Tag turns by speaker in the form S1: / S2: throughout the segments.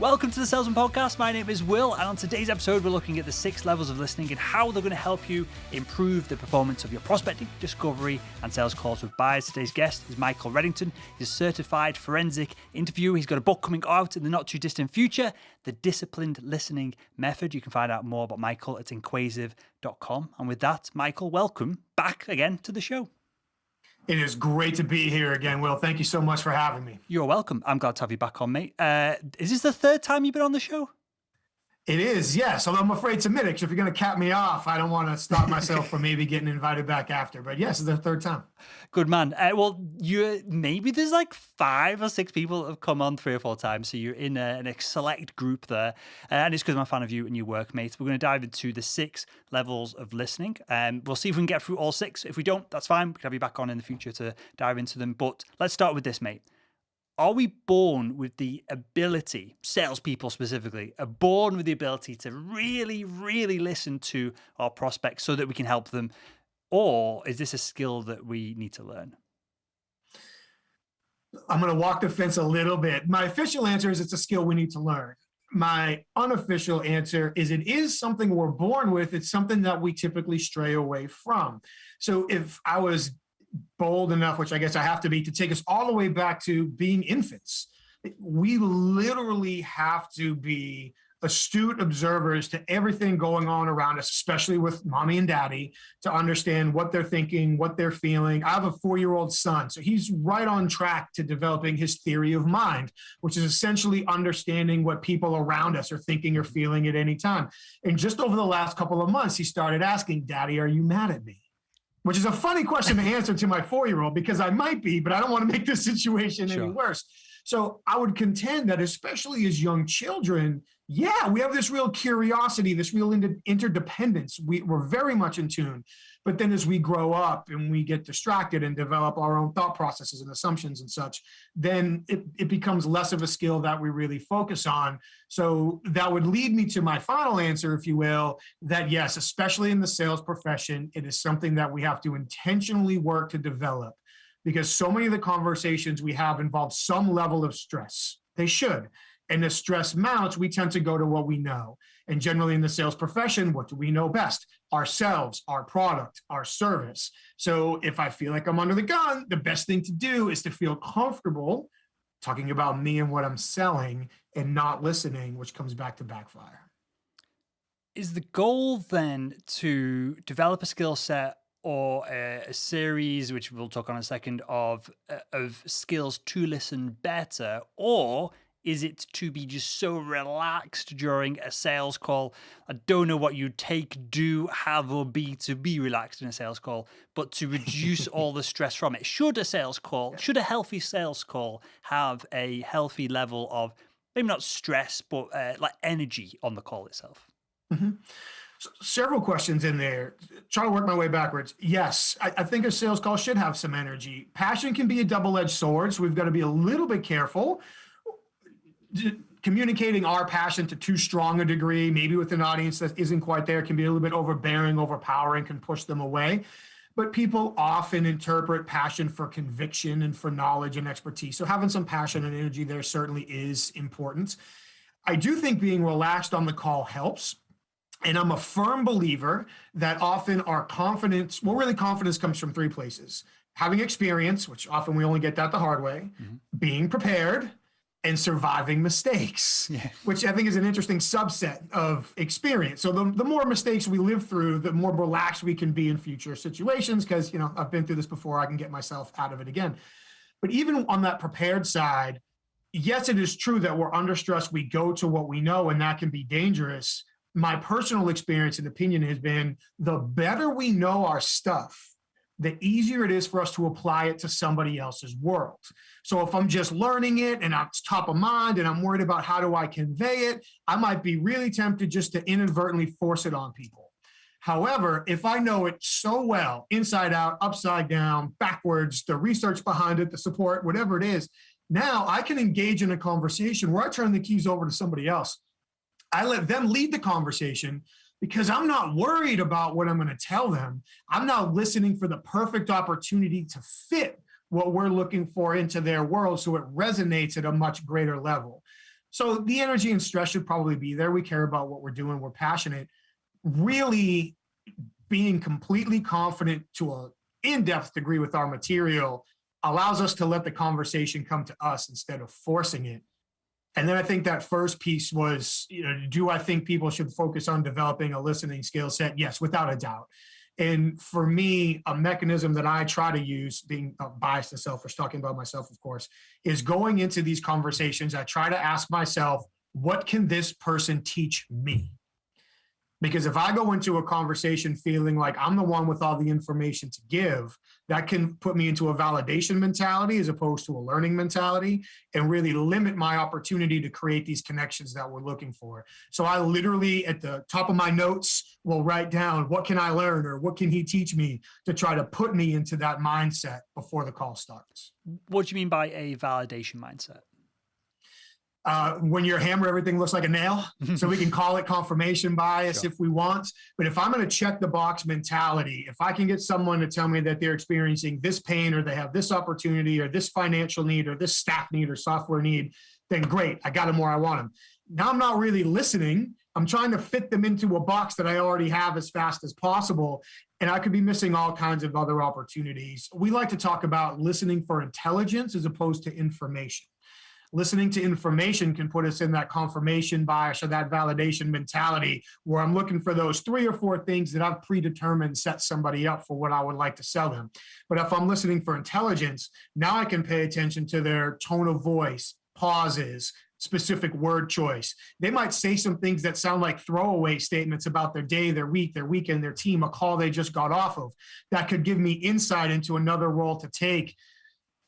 S1: Welcome to the Salesman Podcast. My name is Will, and on today's episode, we're looking at the 6 levels of listening and how they're going to help you improve the performance of your prospecting, discovery, and sales calls with buyers. Today's guest is Michael Reddington. He's a certified forensic interviewer. He's got a book coming out in the not too distant future, The Disciplined Listening Method. You can find out more about Michael at inquasive.com. And with that, Michael, welcome back again to the show.
S2: It is great to be here again, Will. Thank you so much for having me.
S1: You're welcome. I'm glad to have you back on, mate. Is this the third time you've been on the show?
S2: It is, yes. Although I'm afraid to admit it, because if you're going to cap me off, I don't want to stop myself from maybe getting invited back after. But yes, it's the third time.
S1: Good man. Maybe there's like 5 or 6 people that have come on 3 or 4 times. So you're in a select group there. And it's because I'm a fan of you and your work, mate. We're going to dive into the 6 levels of listening. We'll see if we can get through all 6. If we don't, that's fine. We can have you back on in the future to dive into them. But let's start with this, mate. Are we born with the ability, salespeople specifically, are born with the ability to really, really listen to our prospects so that we can help them? Or is this a skill that we need to learn?
S2: I'm going to walk the fence a little bit. My official answer is it's a skill we need to learn. My unofficial answer is it is something we're born with. It's something that we typically stray away from. So if I was bold enough, which I guess I have to be, to take us all the way back to being infants, we literally have to be astute observers to everything going on around us, especially with mommy and daddy, to understand what they're thinking, what they're feeling. I have a 4-year-old son, so he's right on track to developing his theory of mind, which is essentially understanding what people around us are thinking or feeling at any time. And just over the last couple of months, he started asking, "Daddy, are you mad at me?" Which is a funny question to answer to my 4-year-old, because I might be, but I don't want to make this situation any worse. So I would contend that especially as young children, we have this real curiosity, this real interdependence. We're very much in tune. But then as we grow up and we get distracted and develop our own thought processes and assumptions and such, then it becomes less of a skill that we really focus on. So that would lead me to my final answer, if you will, that yes, especially in the sales profession, it is something that we have to intentionally work to develop, because so many of the conversations we have involve some level of stress. They should. And as stress mounts, we tend to go to what we know. And generally in the sales profession, what do we know best? Ourselves, our product, our service. So if I feel like I'm under the gun, the best thing to do is to feel comfortable talking about me and what I'm selling and not listening, which comes back to backfire.
S1: Is the goal then to develop a skill set or a series, which we'll talk on in a second, of skills to listen better? Or is it to be just so relaxed during a sales call? I don't know what you take, do, have, or be to be relaxed in a sales call, but to reduce all the stress from it. Should a healthy sales call have a healthy level of, maybe not stress, but like energy on the call itself?
S2: Mm-hmm. So several questions in there. Try to work my way backwards. Yes, I think a sales call should have some energy. Passion can be a double-edged sword, so we've got to be a little bit careful. Communicating our passion to too strong a degree, maybe with an audience that isn't quite there, can be a little bit overbearing, overpowering, can push them away. But people often interpret passion for conviction and for knowledge and expertise. So having some passion and energy there certainly is important. I do think being relaxed on the call helps. And I'm a firm believer that often our confidence comes from 3 places: having experience, which often we only get that the hard way, being prepared, and surviving mistakes, which I think is an interesting subset of experience. So the more mistakes we live through, the more relaxed we can be in future situations, because, I've been through this before, I can get myself out of it again. But even on that prepared side, yes, it is true that we're under stress. We go to what we know, and that can be dangerous. My personal experience and opinion has been the better we know our stuff, the easier it is for us to apply it to somebody else's world. So if I'm just learning it and it's top of mind and I'm worried about how do I convey it, I might be really tempted just to inadvertently force it on people. However, if I know it so well, inside out, upside down, backwards, the research behind it, the support, whatever it is, now I can engage in a conversation where I turn the keys over to somebody else. I let them lead the conversation because I'm not worried about what I'm going to tell them. I'm not listening for the perfect opportunity to fit what we're looking for into their world so it resonates at a much greater level. So the energy and stress should probably be there. We care about what we're doing. We're passionate. Really being completely confident to an in-depth degree with our material allows us to let the conversation come to us instead of forcing it. And then I think that first piece was, do I think people should focus on developing a listening skill set? Yes, without a doubt. And for me, a mechanism that I try to use, being biased and selfish, talking about myself, of course, is going into these conversations. I try to ask myself, what can this person teach me? Because if I go into a conversation feeling like I'm the one with all the information to give, that can put me into a validation mentality as opposed to a learning mentality and really limit my opportunity to create these connections that we're looking for. So I literally, at the top of my notes, will write down, what can I learn or what can he teach me, to try to put me into that mindset before the call starts.
S1: What do you mean by a validation mindset?
S2: When you're a hammer, everything looks like a nail. So we can call it confirmation bias if we want. But if I'm going to check the box mentality, if I can get someone to tell me that they're experiencing this pain or they have this opportunity or this financial need or this staff need or software need, then great, I got them where I want them. Now I'm not really listening. I'm trying to fit them into a box that I already have as fast as possible. And I could be missing all kinds of other opportunities. We like to talk about listening for intelligence as opposed to information. Listening to information can put us in that confirmation bias or that validation mentality where I'm looking for those 3 or 4 things that I've predetermined set somebody up for what I would like to sell them. But if I'm listening for intelligence, now I can pay attention to their tone of voice, pauses, specific word choice. They might say some things that sound like throwaway statements about their day, their week, their weekend, their team, a call they just got off of. That could give me insight into another role to take.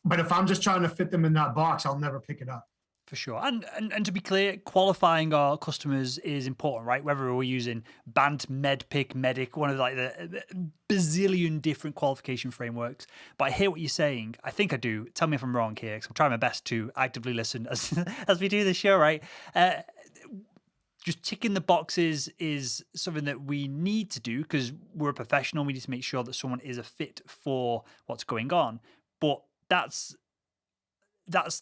S2: But if I'm just trying to fit them in that box, I'll never pick it up.
S1: For sure. And to be clear, qualifying our customers is important, right? Whether we're using BANT, MEDPIC, MEDIC, one of like the bazillion different qualification frameworks. But I hear what you're saying. I think I do. Tell me if I'm wrong here, because I'm trying my best to actively listen as we do this show, right? Just ticking the boxes is something that we need to do because we're a professional. We need to make sure that someone is a fit for what's going on. But that's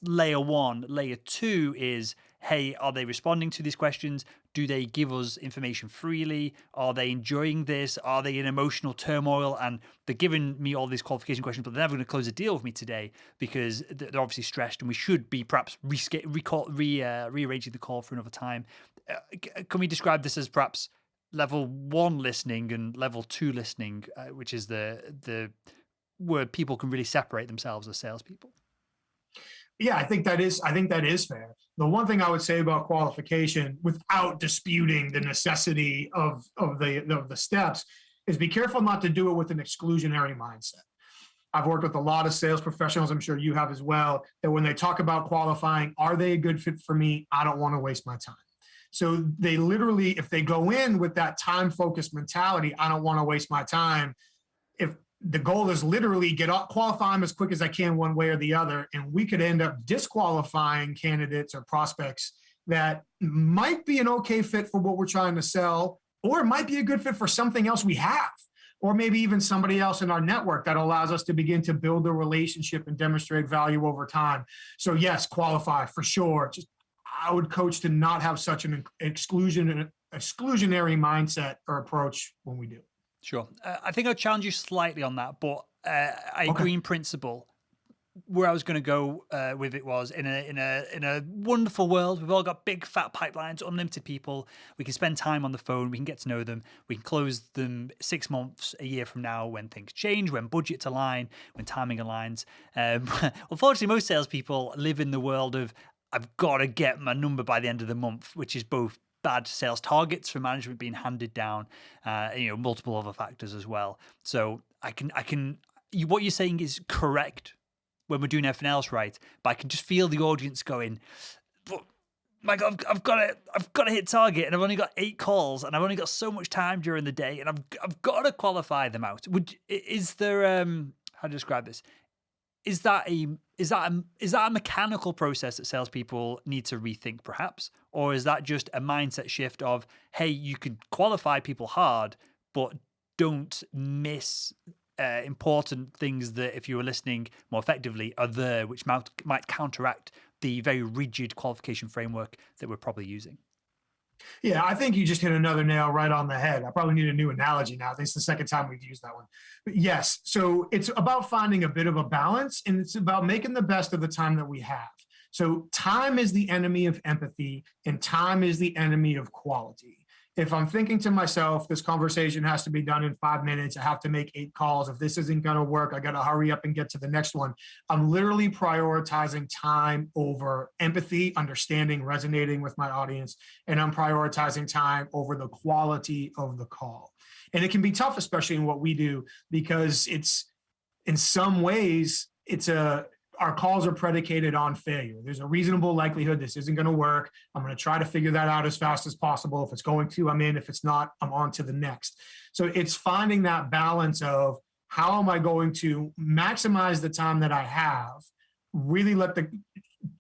S1: layer 1. Layer 2 is, hey, are they responding to these questions? Do they give us information freely? Are they enjoying this? Are they in emotional turmoil? And they're giving me all these qualification questions, but they're never going to close a deal with me today because they're obviously stressed and we should be perhaps rearranging the call for another time. Can we describe this as perhaps level 1 listening and level 2 listening, which is the where people can really separate themselves as salespeople?
S2: Yeah, I think that is fair. The one thing I would say about qualification, without disputing the necessity of the steps, is be careful not to do it with an exclusionary mindset. I've worked with a lot of sales professionals, I'm sure you have as well, that when they talk about qualifying, are they a good fit for me? I don't want to waste my time. So they literally, if they go in with that time-focused mentality, I don't want to waste my time. If the goal is literally qualify them as quick as I can one way or the other. And we could end up disqualifying candidates or prospects that might be an okay fit for what we're trying to sell, or it might be a good fit for something else we have, or maybe even somebody else in our network that allows us to begin to build a relationship and demonstrate value over time. So yes, qualify for sure. Just I would coach to not have such an exclusionary mindset or approach when we do.
S1: Sure. I think I'll challenge you slightly on that, but I agree in principle. Where I was going to go with it was in a wonderful world, we've all got big fat pipelines, unlimited people. We can spend time on the phone. We can get to know them. We can close them 6 months, a year from now when things change, when budgets align, when timing aligns. Unfortunately, most salespeople live in the world of I've got to get my number by the end of the month, which is both bad sales targets from management being handed down, multiple other factors as well. So what you're saying is correct when we're doing everything else right, but I can just feel the audience going, but my God, I've got to hit target, and I've only got 8 calls, and I've only got so much time during the day, and I've got to qualify them out. Is there how to describe this? Is that a mechanical process that salespeople need to rethink, perhaps, or is that just a mindset shift of, hey, you can qualify people hard, but don't miss important things that, if you were listening more effectively, are there, which might counteract the very rigid qualification framework that we're probably using.
S2: Yeah, I think you just hit another nail right on the head. I probably need a new analogy now. This is the second time we've used that one. But yes, so it's about finding a bit of a balance, and it's about making the best of the time that we have. So time is the enemy of empathy, and time is the enemy of quality. If I'm thinking to myself, this conversation has to be done in 5 minutes, I have to make 8 calls. If this isn't going to work, I got to hurry up and get to the next one. I'm literally prioritizing time over empathy, understanding, resonating with my audience, and I'm prioritizing time over the quality of the call. And it can be tough, especially in what we do, because it's, in some ways, our calls are predicated on failure. There's a reasonable likelihood this isn't going to work. I'm going to try to figure that out as fast as possible. If it's going to, I'm in. If it's not, I'm on to the next. So it's finding that balance of how am I going to maximize the time that I have, really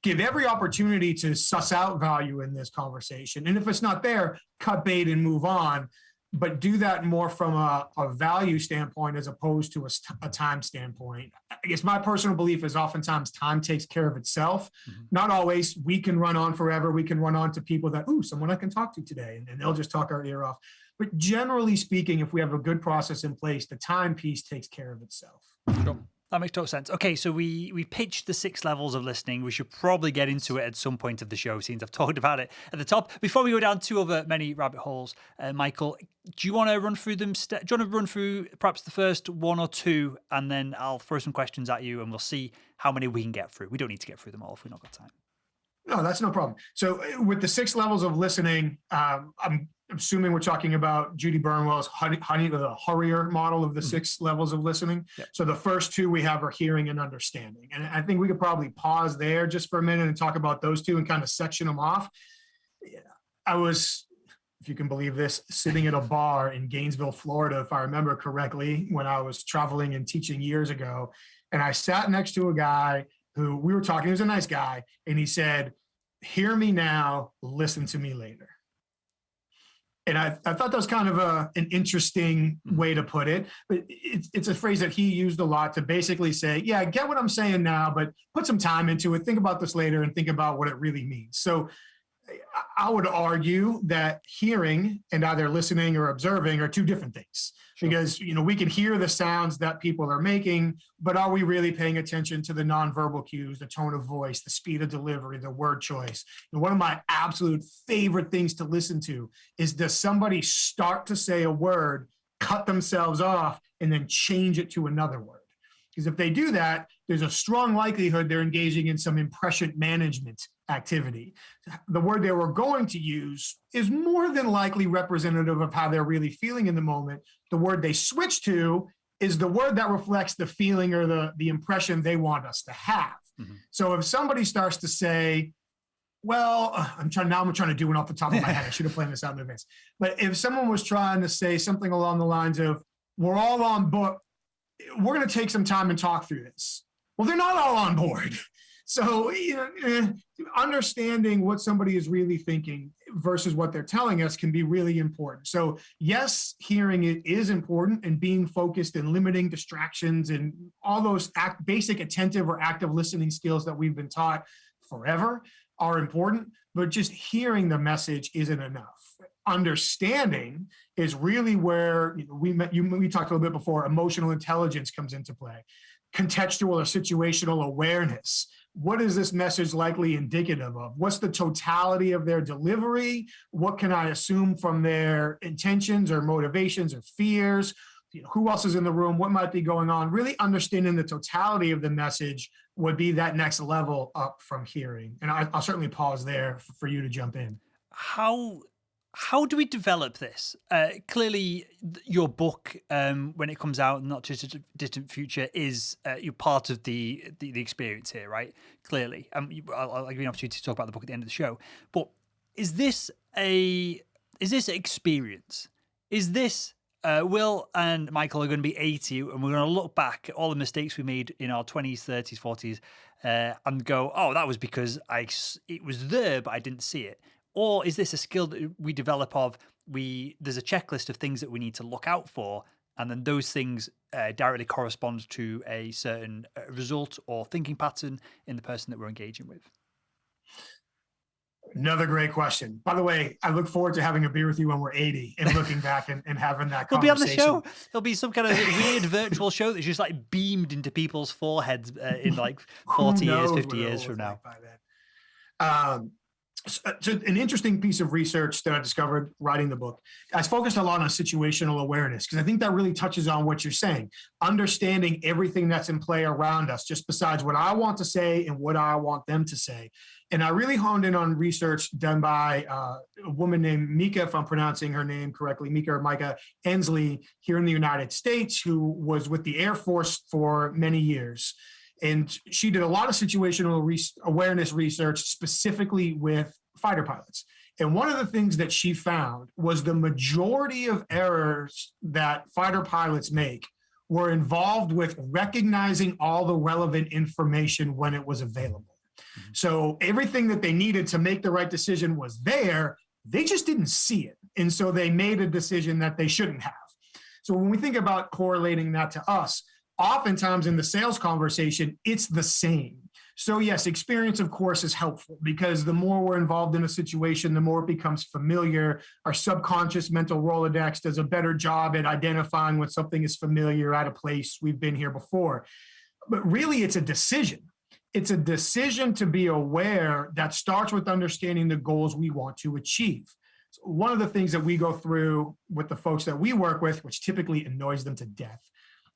S2: give every opportunity to suss out value in this conversation. And if it's not there, cut bait and move on. But do that more from a value standpoint as opposed to a time standpoint. I guess my personal belief is oftentimes time takes care of itself. Mm-hmm. Not always. We can run on forever. We can run on to people that, someone I can talk to today, and they'll just talk our ear off. But generally speaking, if we have a good process in place, the time piece takes care of itself.
S1: Sure. That makes total sense. Okay, so we pitched the 6 levels of listening. We should probably get into it at some point of the show, since I've talked about it at the top. Before we go down 2 other many rabbit holes, Michael, do you want to run through them? Do you want to run through perhaps the first 1 or 2, and then I'll throw some questions at you, and we'll see how many we can get through. We don't need to get through them all if we've not got time.
S2: No, that's no problem. So with the 6 levels of listening, I'm assuming we're talking about Judy Burnwell's the Hurrier model of the 6 levels of listening. Yep. So the first 2 we have are hearing and understanding. And I think we could probably pause there just for a minute and talk about those 2 and kind of section them off. I was, if you can believe this, sitting at a bar in Gainesville, Florida, if I remember correctly, when I was traveling and teaching years ago. And I sat next to a guy who we were talking, he was a nice guy. And he said, "Hear me now, listen to me later." And I thought that was kind of an interesting way to put it, but it's a phrase that he used a lot to basically say, yeah, I get what I'm saying now, but put some time into it, think about this later, and think about what it really means. So I would argue that hearing and either listening or observing are 2 different things. Sure. Because, we can hear the sounds that people are making, but are we really paying attention to the nonverbal cues, the tone of voice, the speed of delivery, the word choice? And one of my absolute favorite things to listen to is, does somebody start to say a word, cut themselves off, and then change it to another word? Because if they do that, there's a strong likelihood they're engaging in some impression management activity. The word they were going to use is more than likely representative of how they're really feeling in the moment. The word they switch to is the word that reflects the feeling or the impression they want us to have. Mm-hmm. So if somebody starts to say, well, I'm trying to do it off the top of my head. I should have planned this out in advance. But if someone was trying to say something along the lines of, we're all on board, we're going to take some time and talk through this. Well, they're not all on board. So understanding what somebody is really thinking versus what they're telling us can be really important. So yes, hearing it is important, and being focused and limiting distractions and all those basic attentive or active listening skills that we've been taught forever are important, but just hearing the message isn't enough. Understanding is really where we talked a little bit before, emotional intelligence comes into play. Contextual or situational awareness. What is this message likely indicative of? What's the totality of their delivery? What can I assume from their intentions or motivations or fears? Who else is in the room? What might be going on? Really understanding the totality of the message would be that next level up from hearing. And I'll certainly pause there for you to jump in.
S1: How do we develop this? Clearly, your book, when it comes out, Not Too Distant Future, is you're part of the experience here, right? Clearly, I'll give you an opportunity to talk about the book at the end of the show. But is this experience? Is this Will and Michael are going to be 80, and we're going to look back at all the mistakes we made in our 20s, 30s, 40s, and go, oh, that was because it was there, but I didn't see it. Or is this a skill that we develop there's a checklist of things that we need to look out for, and then those things directly correspond to a certain result or thinking pattern in the person that we're engaging with?
S2: Another great question. By the way, I look forward to having a beer with you when we're 80 and looking back and having that
S1: We'll
S2: conversation.
S1: be on the show. There'll be some kind of weird virtual show that's just like beamed into people's foreheads in like 40 years, 50 years from now.
S2: By then. So an interesting piece of research that I discovered writing the book, I focused a lot on situational awareness because I think that really touches on what you're saying, understanding everything that's in play around us, just besides what I want to say and what I want them to say. And I really honed in on research done by a woman named Mika, if I'm pronouncing her name correctly, Micah Ensley here in the United States, who was with the Air Force for many years. And she did a lot of situational awareness research specifically with fighter pilots. And one of the things that she found was the majority of errors that fighter pilots make were involved with recognizing all the relevant information when it was available. So everything that they needed to make the right decision was there. They just didn't see it. And so they made a decision that they shouldn't have. So when we think about correlating that to us, oftentimes in the sales conversation, it's the same. So yes, experience, of course, is helpful because the more we're involved in a situation, the more it becomes familiar. Our subconscious mental Rolodex does a better job at identifying when something is familiar at a place we've been here before. But really, it's a decision. It's a decision to be aware that starts with understanding the goals we want to achieve. So one of the things that we go through with the folks that we work with, which typically annoys them to death,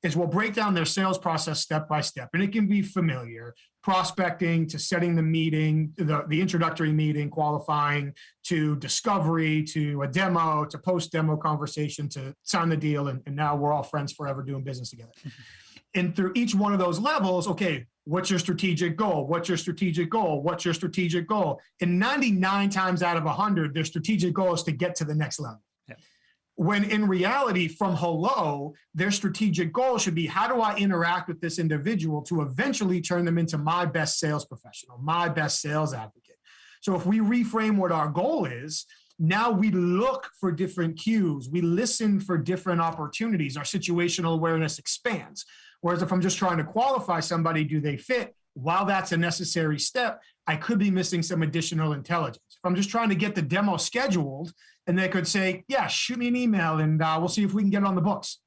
S2: is we'll break down their sales process step by step. And it can be familiar, prospecting to setting the meeting, the introductory meeting, qualifying, to discovery, to a demo, to post-demo conversation, to sign the deal. And now we're all friends forever doing business together. And through each one of those levels, okay, what's your strategic goal? What's your strategic goal? What's your strategic goal? And 99 times out of 100, their strategic goal is to get to the next level. Yeah. When in reality, from hello, their strategic goal should be, how do I interact with this individual to eventually turn them into my best sales professional, my best sales advocate? So if we reframe what our goal is, now we look for different cues. We listen for different opportunities. Our situational awareness expands. Whereas if I'm just trying to qualify somebody, do they fit? While that's a necessary step, I could be missing some additional intelligence. If I'm just trying to get the demo scheduled, and they could say, yeah, shoot me an email and we'll see if we can get it on the books.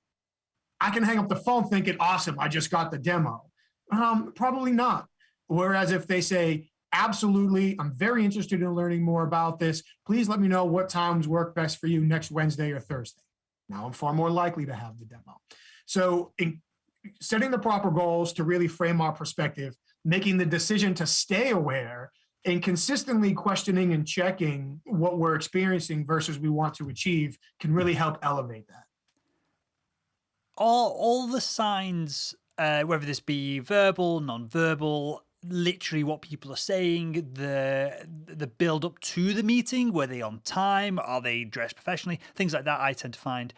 S2: I can hang up the phone thinking, awesome, I just got the demo. Probably not. Whereas if they say, absolutely, I'm very interested in learning more about this. Please let me know what times work best for you next Wednesday or Thursday. Now I'm far more likely to have the demo. So in setting the proper goals to really frame our perspective, making the decision to stay aware, and consistently questioning and checking what we're experiencing versus we want to achieve can really help elevate that.
S1: All the signs, whether this be verbal, non-verbal, literally what people are saying, the build up to the meeting, were they on time, are they dressed professionally, things like that I tend to find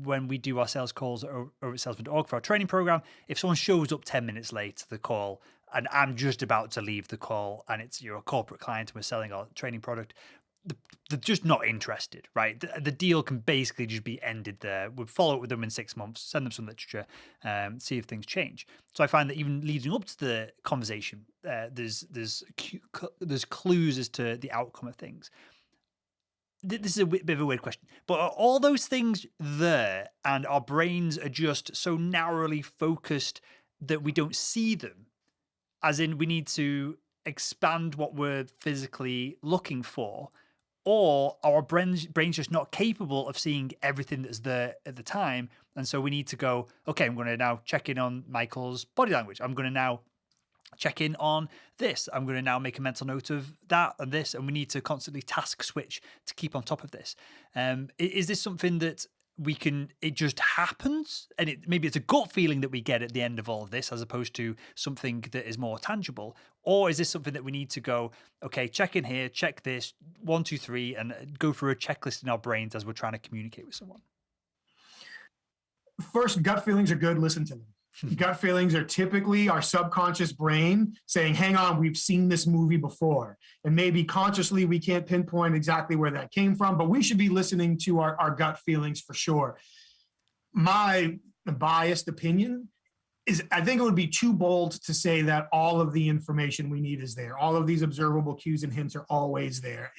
S1: when we do our sales calls over at Salesman.org for our training program. If someone shows up 10 minutes late to the call and I'm just about to leave the call and you're a corporate client and we're selling our training product, they're just not interested, right? The deal can basically just be ended there. We'll follow up with them in 6 months, send them some literature, see if things change. So I find that even leading up to the conversation, there's clues as to the outcome of things. This is a bit of a weird question, but are all those things there and our brains are just so narrowly focused that we don't see them? As in, we need to expand what we're physically looking for, or are our brains just not capable of seeing everything that's there at the time? And so we need to go, okay, I'm going to now check in on Michael's body language. I'm going to now check in on this. I'm going to now make a mental note of that and this. And we need to constantly task switch to keep on top of this. Is this something that it just happens, and maybe it's a gut feeling that we get at the end of all of this, as opposed to something that is more tangible? Or is this something that we need to go, okay, check in here, check this, 1, 2, 3, and go through a checklist in our brains as we're trying to communicate with someone?
S2: First, gut feelings are good. Listen to them. Gut feelings are typically our subconscious brain saying, hang on, we've seen this movie before. And maybe consciously we can't pinpoint exactly where that came from, but we should be listening to our gut feelings for sure. My biased opinion, I think it would be too bold to say that all of the information we need is there. All of these observable cues and hints are always there.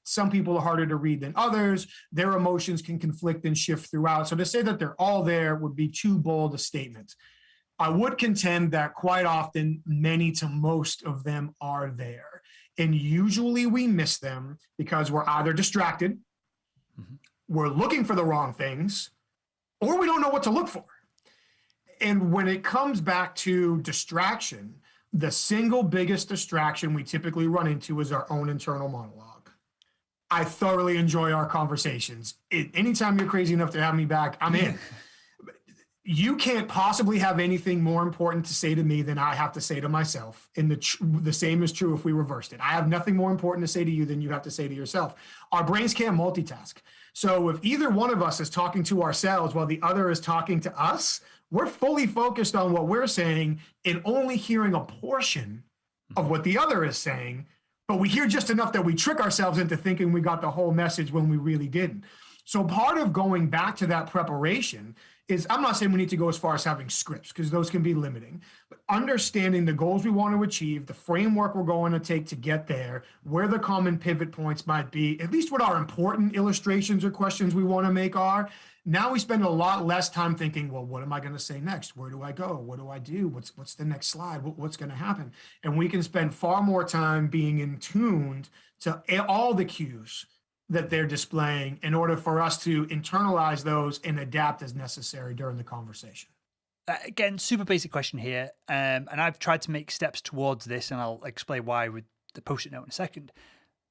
S2: Some people are harder to read than others. Their emotions can conflict and shift throughout. So to say that they're all there would be too bold a statement. I would contend that quite often, many to most of them are there. And usually we miss them because we're either distracted, we're looking for the wrong things, or we don't know what to look for. And when it comes back to distraction, the single biggest distraction we typically run into is our own internal monologue. I thoroughly enjoy our conversations. Anytime you're crazy enough to have me back, I'm in. You can't possibly have anything more important to say to me than I have to say to myself. And the same is true if we reversed it. I have nothing more important to say to you than you have to say to yourself. Our brains can't multitask. So if either one of us is talking to ourselves while the other is talking to us, we're fully focused on what we're saying and only hearing a portion of what the other is saying, but we hear just enough that we trick ourselves into thinking we got the whole message when we really didn't. So part of going back to that preparation is, I'm not saying we need to go as far as having scripts, because those can be limiting, but understanding the goals we want to achieve, the framework we're going to take to get there, where the common pivot points might be, at least what our important illustrations or questions we want to make are. Now we spend a lot less time thinking, well, what am I going to say next? Where do I go? What do I do? What's the next slide? What's going to happen? And we can spend far more time being in tuned to all the cues that they're displaying in order for us to internalize those and adapt as necessary during the conversation.
S1: Again, super basic question here. And I've tried to make steps towards this, and I'll explain why with the post-it note in a second.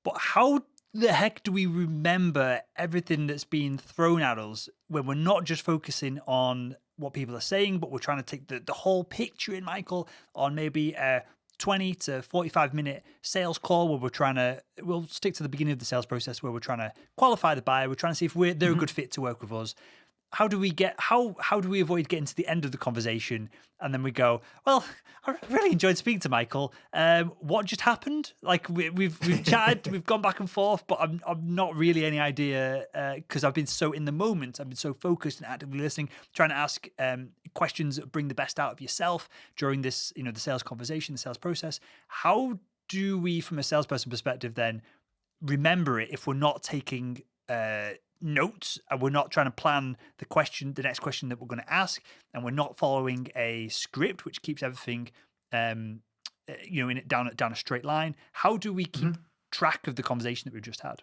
S1: But how the heck do we remember everything that's being thrown at us when we're not just focusing on what people are saying, but we're trying to take the whole picture in, Michael, on maybe a 20 to 45 minute sales call where we'll stick to the beginning of the sales process where we're trying to qualify the buyer. We're trying to see if they're a good fit to work with us. How do we avoid getting to the end of the conversation and then we go, well, I really enjoyed speaking to Michael. What just happened? Like we've chatted, we've gone back and forth, but I'm not really any idea because I've been so in the moment. I've been so focused and actively listening, trying to ask questions that bring the best out of yourself during this, the sales conversation, the sales process. How do we, from a salesperson perspective, then remember it if we're not taking notes and we're not trying to plan the next question that we're going to ask, and we're not following a script which keeps everything down a straight line? How do we keep track of the conversation that we've just had?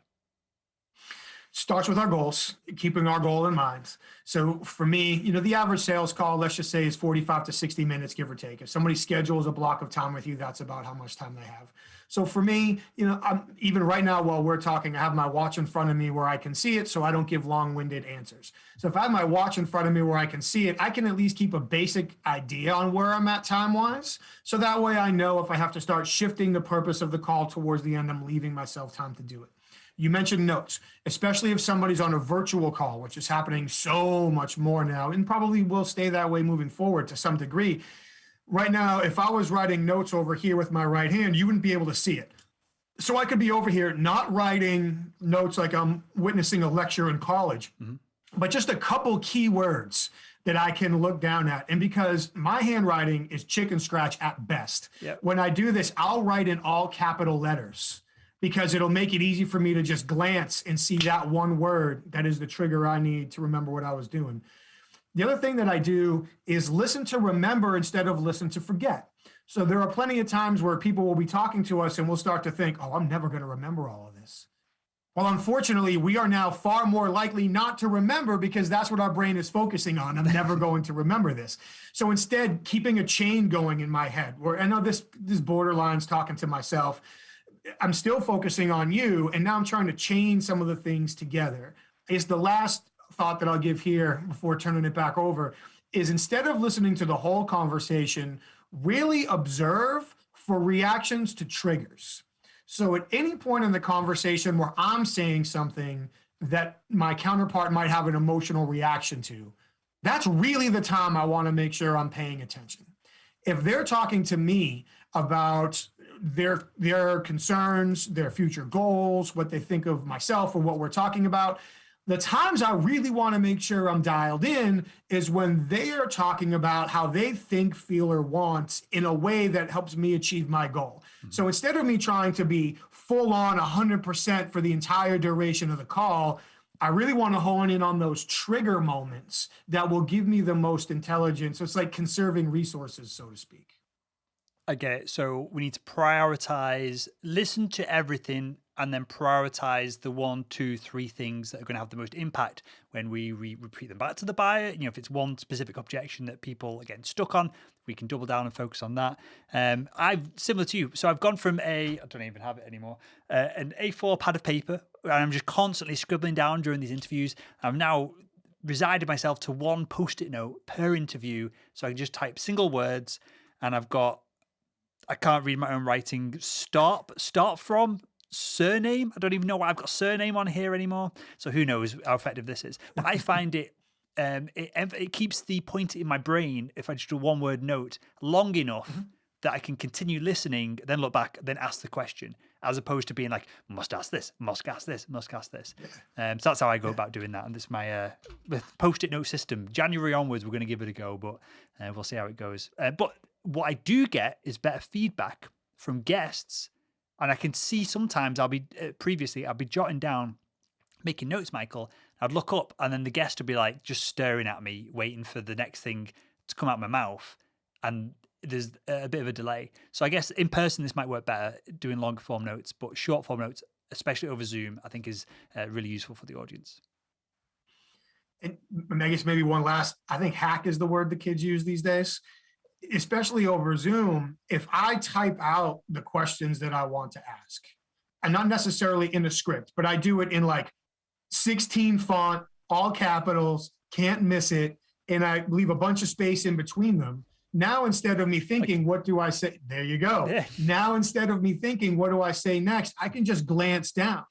S2: Starts with our goals, keeping our goal in mind. So for me, the average sales call, let's just say, is 45 to 60 minutes, give or take. If somebody schedules a block of time with you, that's about how much time they have. So for me, I'm, even right now while we're talking, I have my watch in front of me where I can see it, so I don't give long-winded answers. So if I have my watch in front of me where I can see it, I can at least keep a basic idea on where I'm at time-wise. So that way I know if I have to start shifting the purpose of the call towards the end, I'm leaving myself time to do it. You mentioned notes, especially if somebody's on a virtual call, which is happening so much more now and probably will stay that way moving forward to some degree. Right now, if I was writing notes over here with my right hand, you wouldn't be able to see it. So I could be over here not writing notes like I'm witnessing a lecture in college, but just a couple key words that I can look down at. And because my handwriting is chicken scratch at best, when I do this, I'll write in all capital letters, because it'll make it easy for me to just glance and see that one word that is the trigger I need to remember what I was doing. The other thing that I do is listen to remember instead of listen to forget. So there are plenty of times where people will be talking to us and we'll start to think, oh, I'm never going to remember all of this. Well, unfortunately, we are now far more likely not to remember because that's what our brain is focusing on. I'm never going to remember this. So instead, keeping a chain going in my head, where I know this borderline's talking to myself, I'm still focusing on you, and now I'm trying to chain some of the things together. It's the last thought that I'll give here before turning it back over is, instead of listening to the whole conversation, really observe for reactions to triggers. So at any point in the conversation where I'm saying something that my counterpart might have an emotional reaction to, that's really the time I want to make sure I'm paying attention. If they're talking to me about their concerns, their future goals, what they think of myself or what we're talking about, The times I really want to make sure I'm dialed in is when they are talking about how they think, feel, or want in a way that helps me achieve my goal. So instead of me trying to be full on 100% for the entire duration of the call, I really want to hone in on those trigger moments that will give me the most intelligence. So it's like conserving resources, so to speak.
S1: Okay, so we need to prioritize, listen to everything, and then prioritize the 1, 2, 3 things that are going to have the most impact when we repeat them back to the buyer. You know, if it's one specific objection that people are getting stuck on, we can double down and focus on that. I've similar to you. So I've gone from I don't even have it anymore, an A4 pad of paper, and I'm just constantly scribbling down during these interviews. I've now resided myself to one Post-it note per interview, so I can just type single words, and I can't read my own writing. Start from surname. I don't even know why I've got surname on here anymore. So who knows how effective this is. But I find it keeps the point in my brain, if I just do one word note, long enough that I can continue listening, then look back, then ask the question, as opposed to being like, must ask this, must ask this, must ask this. So that's how I go about doing that. And this is my Post-it note system. January onwards, we're going to give it a go, but we'll see how it goes. But what I do get is better feedback from guests. And I can see sometimes I'll be jotting down, making notes, Michael. I'd look up and then the guest would be like just staring at me, waiting for the next thing to come out of my mouth. And there's a bit of a delay. So I guess in person, this might work better doing longer form notes, but short form notes, especially over Zoom, I think is really useful for the audience.
S2: And I guess maybe one last, I think hack is the word the kids use these days. Especially over Zoom, if I type out the questions that I want to ask, and not necessarily in a script, but I do it in like 16 font, all capitals, can't miss it, and I leave a bunch of space in between them. Now, instead of me thinking, what do I say? There you go. Yeah. Now, instead of me thinking, what do I say next? I can just glance down.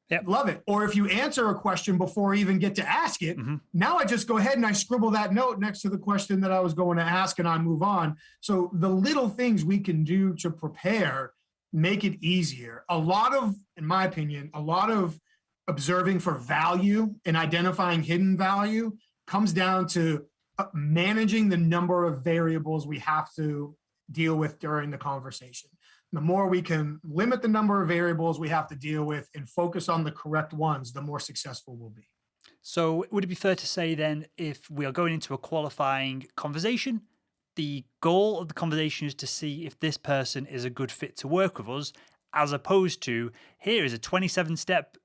S2: Yep. Love it. Or if you answer a question before I even get to ask it, now I just go ahead and I scribble that note next to the question that I was going to ask and I move on. So the little things we can do to prepare make it easier. In my opinion, a lot of observing for value and identifying hidden value comes down to managing the number of variables we have to deal with during the conversation. The more we can limit the number of variables we have to deal with and focus on the correct ones, the more successful we'll be.
S1: So would it be fair to say then, if we are going into a qualifying conversation, the goal of the conversation is to see if this person is a good fit to work with us, as opposed to, here is a 27-step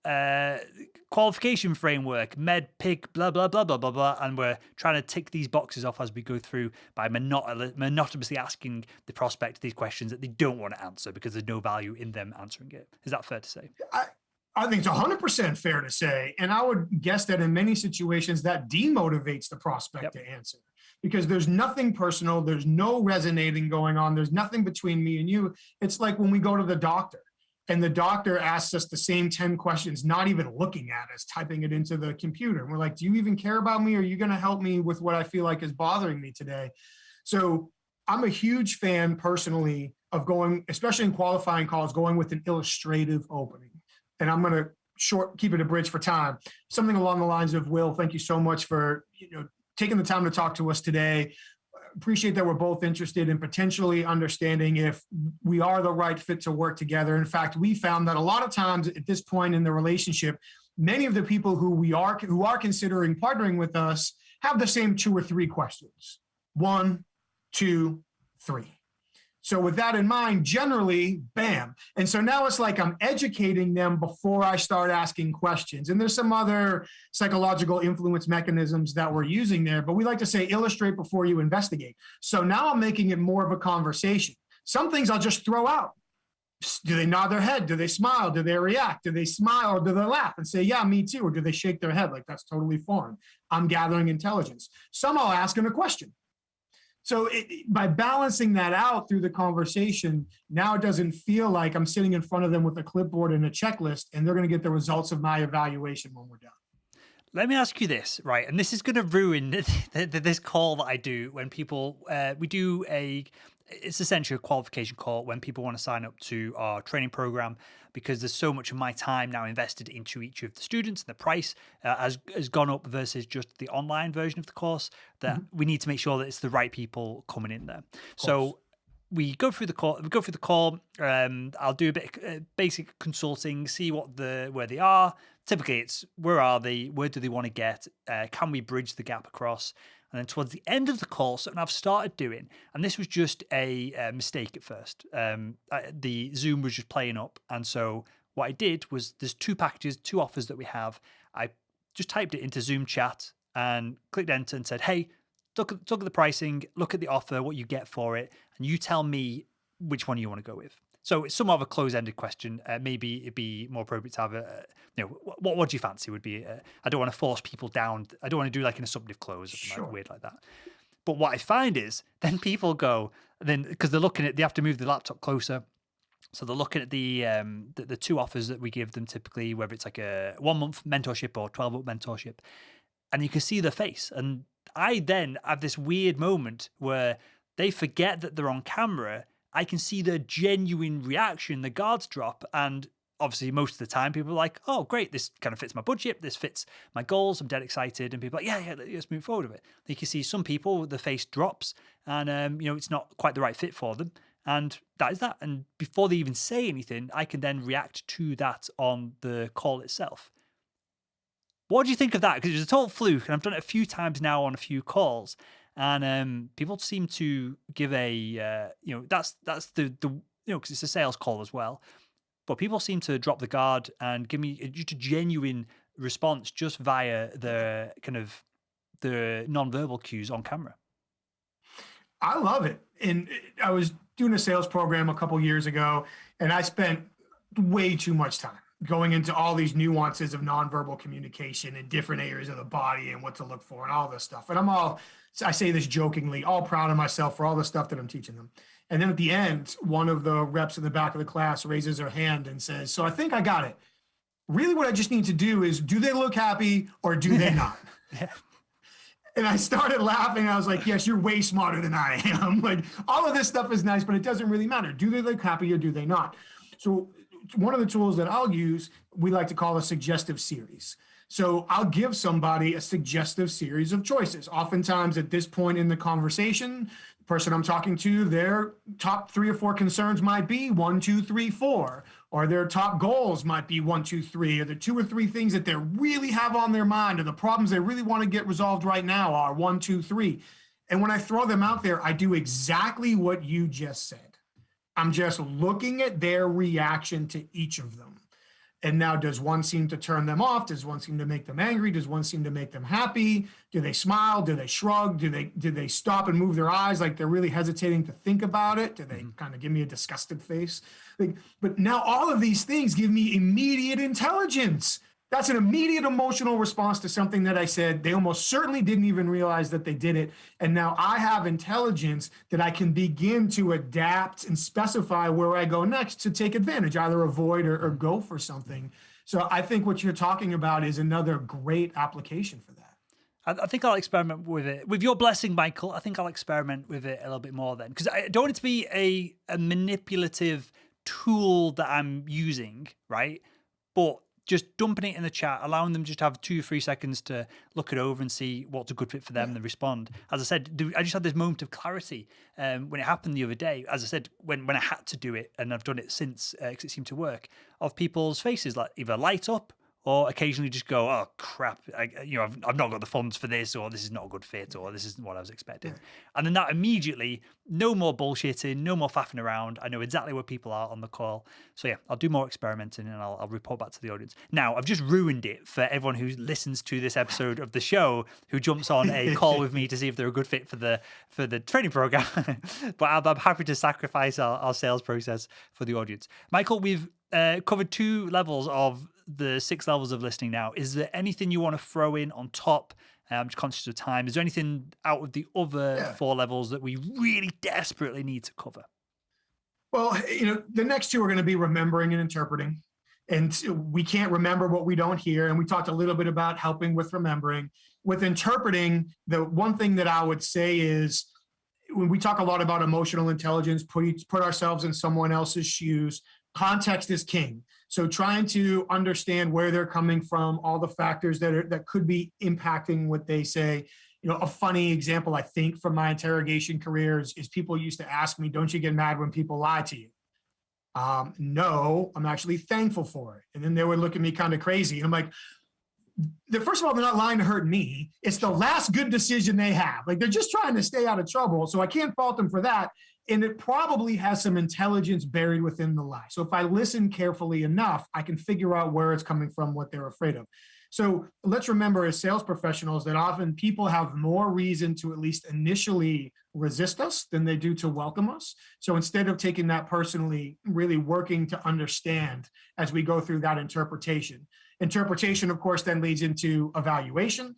S1: qualification framework, med, pig, blah, blah, blah, blah, blah, blah, and we're trying to tick these boxes off as we go through by monotonously asking the prospect these questions that they don't want to answer because there's no value in them answering it. Is that fair to say?
S2: I think it's 100% fair to say, and I would guess that in many situations that demotivates the prospect to answer. Because there's nothing personal, there's no resonating going on, there's nothing between me and you. It's like when we go to the doctor and the doctor asks us the same 10 questions, not even looking at us, typing it into the computer. And we're like, do you even care about me? Or are you going to help me with what I feel like is bothering me today? So I'm a huge fan personally of going, especially in qualifying calls, going with an illustrative opening. And I'm going to keep it a bridge for time. Something along the lines of, Will, thank you so much for, taking the time to talk to us today. Appreciate that we're both interested in potentially understanding if we are the right fit to work together. In fact, we found that a lot of times at this point in the relationship, many of the people who are considering partnering with us have the same 2 or 3 questions. 1, 2, 3. So with that in mind, generally, bam. And so now it's like I'm educating them before I start asking questions. And there's some other psychological influence mechanisms that we're using there, but we like to say illustrate before you investigate. So now I'm making it more of a conversation. Some things I'll just throw out. Do they nod their head? Do they smile? Do they react? Do they smile or do they laugh and say, yeah, me too? Or do they shake their head like that's totally foreign? I'm gathering intelligence. Some I'll ask them a question. So by balancing that out through the conversation, now it doesn't feel like I'm sitting in front of them with a clipboard and a checklist, and they're going to get the results of my evaluation when we're done.
S1: Let me ask you this, right? And this is going to ruin this call that I do when people, we do a it's essentially a qualification call when people want to sign up to our training program, because there's so much of my time now invested into each of the students, and the price has gone up versus just the online version of the course, that we need to make sure that it's the right people coming in there. So we go through the call. I'll do a bit of basic consulting, see where they are. Typically, it's where are they? Where do they want to get? Can we bridge the gap across? And then towards the end of the call, something I've started doing, and this was just a mistake at first. The Zoom was just playing up, and so what I did was there's two offers that we have. I just typed it into Zoom chat and clicked enter and said, "Hey, look at the pricing, look at the offer, what you get for it, and you tell me which one you want to go with." So it's somewhat of a close-ended question. Maybe it'd be more appropriate to have what do you fancy would be. I don't want to force people down. I don't want to do like an assumptive close or something weird like that. But what I find is then people go, because they have to move the laptop closer. So they're looking at the two offers that we give them typically, whether it's like a 1-month mentorship or 12-month mentorship, and you can see their face. And I then have this weird moment where they forget that they're on camera. I can see the genuine reaction, the guards drop, and obviously most of the time people are like, "Oh, great, this kind of fits my budget, this fits my goals, I'm dead excited," and people are like, yeah, let's move forward with it. You can see some people, the face drops, and it's not quite the right fit for them, and that is that. And before they even say anything, I can then react to that on the call itself. What do you think of that? Because it was a total fluke, and I've done it a few times now on a few calls. And people seem to give that's the because it's a sales call as well, but people seem to drop the guard and give me just a genuine response just via the kind of the non-verbal cues on camera.
S2: I love it. And I was doing a sales program a couple years ago, and I spent way too much time going into all these nuances of nonverbal communication in different areas of the body and what to look for and all this stuff. And I say this jokingly, all proud of myself for all the stuff that I'm teaching them. And then at the end, one of the reps in the back of the class raises her hand and says, "So I think I got it. Really what I just need to do is, do they look happy or do they not?" And I started laughing. I was like, "Yes, you're way smarter than I am." Like, all of this stuff is nice, but it doesn't really matter. Do they look happy or do they not? So one of the tools that I'll use, we like to call a suggestive series. So I'll give somebody a suggestive series of choices. Oftentimes at this point in the conversation, the person I'm talking to, their top 3 or 4 concerns might be 1, 2, 3, 4, or their top goals might be 1, 2, 3, or the 2 or 3 things that they really have on their mind, or the problems they really want to get resolved right now are 1, 2, 3. And when I throw them out there, I do exactly what you just said. I'm just looking at their reaction to each of them. And now, does one seem to turn them off? Does one seem to make them angry? Does one seem to make them happy? Do they smile? Do they shrug? Do they stop and move their eyes like they're really hesitating to think about it? Do they kind of give me a disgusted face? But now all of these things give me immediate intelligence. That's an immediate emotional response to something that I said. They almost certainly didn't even realize that they did it. And now I have intelligence that I can begin to adapt and specify where I go next to take advantage, either avoid or go for something. So I think what you're talking about is another great application for that.
S1: I think I'll experiment with it. With your blessing, Michael, I think I'll experiment with it a little bit more then. Because I don't want it to be a manipulative tool that I'm using, right? But just dumping it in the chat, allowing them just to have 2 or 3 seconds to look it over and see what's a good fit for them and then respond. As I said, I just had this moment of clarity when it happened the other day. As I said, when I had to do it, and I've done it since because it seemed to work, of people's faces like either light up or occasionally just go, "Oh crap, I've not got the funds for this," or "This is not a good fit," or "This isn't what I was expecting." And then that immediately, no more bullshitting, no more faffing around. I know exactly where people are on the call. So yeah, I'll do more experimenting and I'll report back to the audience. Now, I've just ruined it for everyone who listens to this episode of the show, who jumps on a call with me to see if they're a good fit for the training program. But I'm happy to sacrifice our sales process for the audience. Michael, we've covered 2 levels of the 6 levels of listening now. Is there anything you want to throw in on top? I'm just conscious of time. Is there anything out of the other 4 levels that we really desperately need to cover?
S2: Well, the next 2 are going to be remembering and interpreting. And we can't remember what we don't hear. And we talked a little bit about helping with remembering. With interpreting, the one thing that I would say is when we talk a lot about emotional intelligence, put ourselves in someone else's shoes, context is king. So trying to understand where they're coming from, all the factors that could be impacting what they say. A funny example, I think, from my interrogation career is people used to ask me, don't you get mad when people lie to you? No, I'm actually thankful for it. And then they would look at me kind of crazy. And I'm like, first of all, they're not lying to hurt me. It's the last good decision they have. Like, they're just trying to stay out of trouble. So I can't fault them for that. And it probably has some intelligence buried within the lie. So if I listen carefully enough, I can figure out where it's coming from, what they're afraid of. So let's remember, as sales professionals, that often people have more reason to at least initially resist us than they do to welcome us. So instead of taking that personally, really working to understand as we go through that interpretation. Interpretation, of course, then leads into evaluation.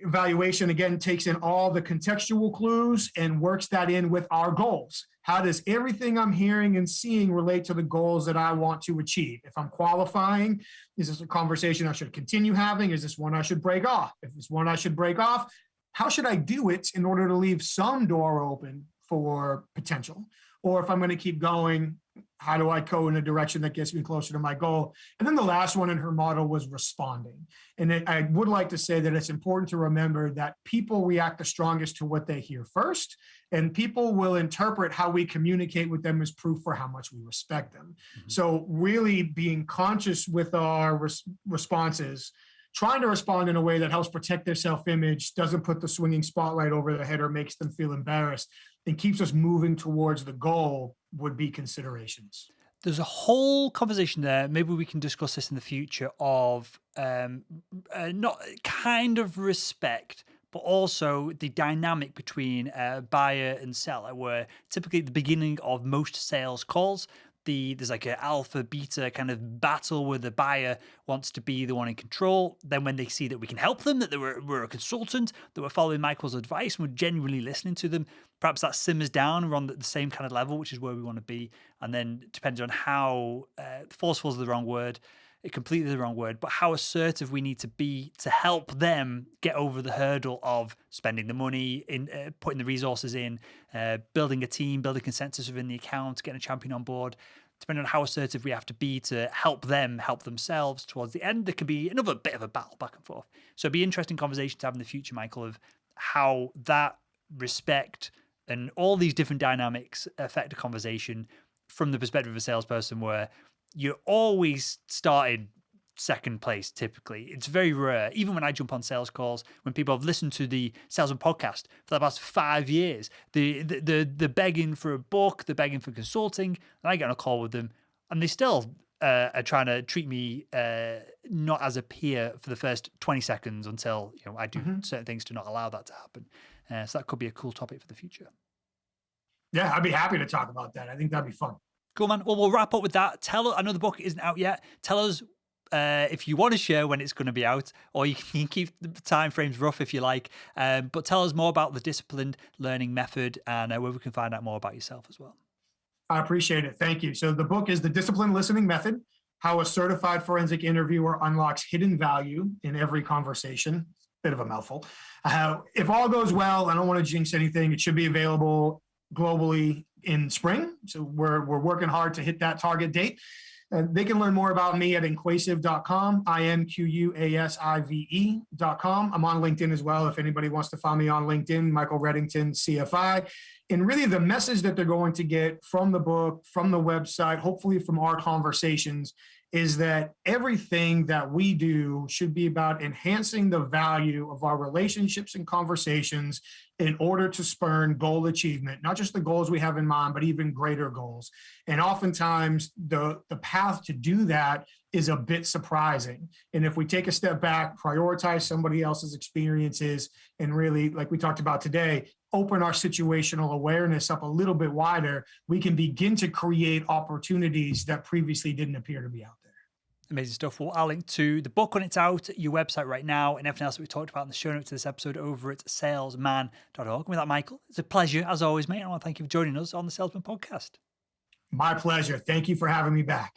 S2: Evaluation, again, takes in all the contextual clues and works that in with our goals. How does everything I'm hearing and seeing relate to the goals that I want to achieve? If I'm qualifying, is this a conversation I should continue having? Is this one I should break off? If it's one I should break off, how should I do it in order to leave some door open for potential? Or if I'm going to keep going, how do I go in a direction that gets me closer to my goal? And then the last one in her model was responding. And I would like to say that it's important to remember that people react the strongest to what they hear first, and people will interpret how we communicate with them as proof for how much we respect them. Mm-hmm. So really being conscious with our responses, trying to respond in a way that helps protect their self-image, doesn't put the swinging spotlight over their head or makes them feel embarrassed, and keeps us moving towards the goal would be considerations.
S1: There's a whole conversation there. Maybe we can discuss this in the future of not kind of respect, but also the dynamic between buyer and seller, where typically at the beginning of most sales calls, there's like an alpha beta kind of battle where the buyer wants to be the one in control. Then when they see that we can help them, that we're a consultant, that we're following Michael's advice and we're genuinely listening to them, perhaps that simmers down and we're on the same kind of level, which is where we want to be. And then depending on how forceful is the wrong word, completely the wrong word, but how assertive we need to be to help them get over the hurdle of spending the money, in putting the resources in, building a team, building consensus within the account, getting a champion on board. Depending on how assertive we have to be to help them help themselves towards the end, there can be another bit of a battle back and forth. So it'd be an interesting conversation to have in the future, Michael, of how that respect and all these different dynamics affect a conversation from the perspective of a salesperson, where you're always starting second place. Typically, it's very rare. Even when I jump on sales calls, when people have listened to the Salesman Podcast for the past 5 years, they're begging for a book, they're begging for consulting, and I get on a call with them, and they still are trying to treat me not as a peer for the first 20 seconds until I do certain things to not allow that to happen. So that could be a cool topic for the future.
S2: Yeah, I'd be happy to talk about that. I think that'd be fun.
S1: Cool, man. Well, we'll wrap up with that. I know the book isn't out yet. Tell us if you want to share when it's going to be out, or you can keep the time frames rough if you like. But tell us more about the disciplined learning method and where we can find out more about yourself as well.
S2: I appreciate it. Thank you. So the book is The Disciplined Listening Method: How a Certified Forensic Interviewer Unlocks Hidden Value in Every Conversation. Bit of a mouthful. If all goes well, I don't want to jinx anything. It should be available globally in spring. So we're working hard to hit that target date. They can learn more about me at inquasive.com, INQUASIVE.com. I'm on LinkedIn as well. If anybody wants to find me on LinkedIn, Michael Reddington, CFI. And really the message that they're going to get from the book, from the website, hopefully from our conversations, is that everything that we do should be about enhancing the value of our relationships and conversations in order to spurn goal achievement, not just the goals we have in mind, but even greater goals. And oftentimes the path to do that is a bit surprising. And if we take a step back, prioritize somebody else's experiences, and really, like we talked about today, open our situational awareness up a little bit wider, we can begin to create opportunities that previously didn't appear to be out there.
S1: Amazing stuff. Well, I'll link to the book when it's out, your website right now, and everything else that we talked about in the show notes to this episode over at salesman.org. And with that, Michael, it's a pleasure as always, mate. I want to thank you for joining us on the Salesman Podcast.
S2: My pleasure. Thank you for having me back.